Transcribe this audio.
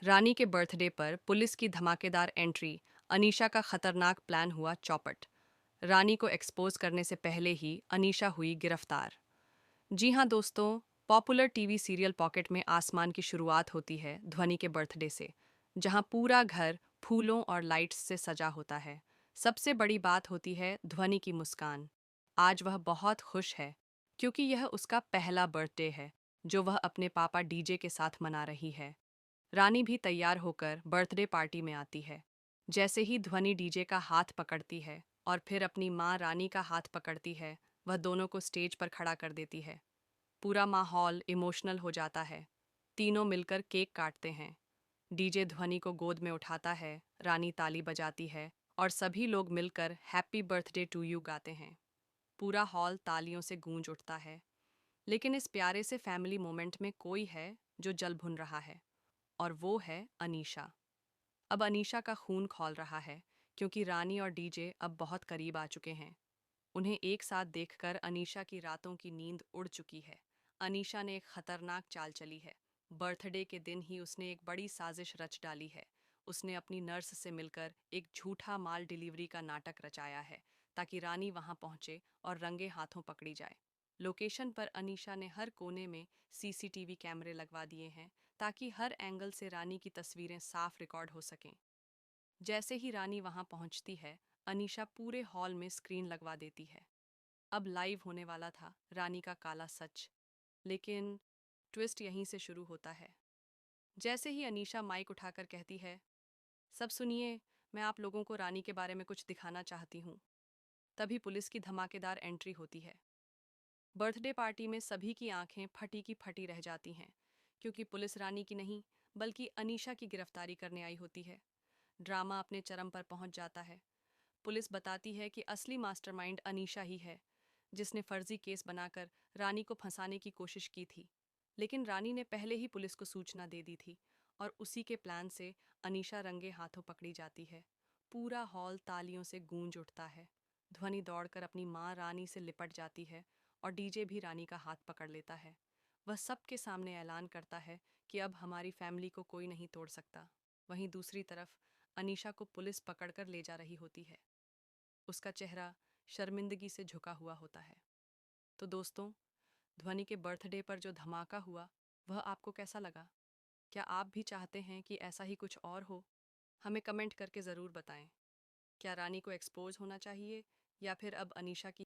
रानी के बर्थडे पर पुलिस की धमाकेदार एंट्री, अनीशा का खतरनाक प्लान हुआ चौपट। रानी को एक्सपोज करने से पहले ही अनीशा हुई गिरफ्तार। जी हाँ दोस्तों, पॉपुलर टीवी सीरियल पॉकेट में आसमान की शुरुआत होती है ध्वनि के बर्थडे से, जहाँ पूरा घर फूलों और लाइट्स से सजा होता है। सबसे बड़ी बात होती है ध्वनि की मुस्कान। आज वह बहुत खुश है, क्योंकि यह उसका पहला बर्थडे है जो वह अपने पापा डीजे के साथ मना रही है। रानी भी तैयार होकर बर्थडे पार्टी में आती है। जैसे ही ध्वनि डीजे का हाथ पकड़ती है और फिर अपनी माँ रानी का हाथ पकड़ती है, वह दोनों को स्टेज पर खड़ा कर देती है। पूरा माहौल इमोशनल हो जाता है। तीनों मिलकर केक काटते हैं। डीजे ध्वनि को गोद में उठाता है, रानी ताली बजाती है और सभी लोग मिलकर हैप्पी बर्थडे टू यू गाते हैं। पूरा हॉल तालियों से गूंज उठता है। लेकिन इस प्यारे से फैमिली मोमेंट में कोई है जो जल भुन रहा है, और वो है अनीशा। अब अनीशा का खून खौल रहा है, क्योंकि रानी और डीजे अब बहुत करीब आ चुके हैं। उन्हें एक साथ देखकर अनीशा की रातों की नींद उड़ चुकी है। अनीशा ने एक खतरनाक चाल चली है। बर्थडे के दिन ही उसने एक बड़ी साजिश रच डाली है। उसने अपनी नर्स से मिलकर एक झूठा माल डिलीवरी का नाटक रचाया है, ताकि रानी वहां पहुंचे और रंगे हाथों पकड़ी जाए। लोकेशन पर अनीशा ने हर कोने में सीसीटीवी कैमरे लगवा दिए हैं, ताकि हर एंगल से रानी की तस्वीरें साफ रिकॉर्ड हो सकें। जैसे ही रानी वहां पहुंचती है, अनीशा पूरे हॉल में स्क्रीन लगवा देती है। अब लाइव होने वाला था रानी का काला सच। लेकिन ट्विस्ट यहीं से शुरू होता है। जैसे ही अनीशा माइक उठाकर कहती है, सब सुनिए, मैं आप लोगों को रानी के बारे में कुछ दिखाना चाहती हूँ, तभी पुलिस की धमाकेदार एंट्री होती है। बर्थडे पार्टी में सभी की आंखें फटी की फटी रह जाती हैं, क्योंकि पुलिस रानी की नहीं, बल्कि अनीशा की गिरफ्तारी करने आई होती है। ड्रामा अपने चरम पर पहुंच जाता है। पुलिस बताती है कि असली मास्टरमाइंड अनीशा ही है, जिसने फर्जी केस बनाकर रानी को फंसाने की कोशिश की थी। लेकिन रानी ने पहले ही पुलिस को सूचना दे दी थी, और उसी के प्लान से अनीशा रंगे हाथों पकड़ी जाती है। पूरा हॉल तालियों से गूंज उठता है। ध्वनि दौड़कर अपनी माँ रानी से लिपट जाती है, और डीजे भी रानी का हाथ पकड़ लेता है। वह सबके सामने ऐलान करता है कि अब हमारी फैमिली को कोई नहीं तोड़ सकता। वहीं दूसरी तरफ अनीशा को पुलिस पकड़कर ले जा रही होती है। उसका चेहरा शर्मिंदगी से झुका हुआ होता है। तो दोस्तों, ध्वनि के बर्थडे पर जो धमाका हुआ, वह आपको कैसा लगा? क्या आप भी चाहते हैं कि ऐसा ही कुछ और हो? हमें कमेंट करके ज़रूर बताएं। क्या रानी को एक्सपोज होना चाहिए, या फिर अब अनीशा की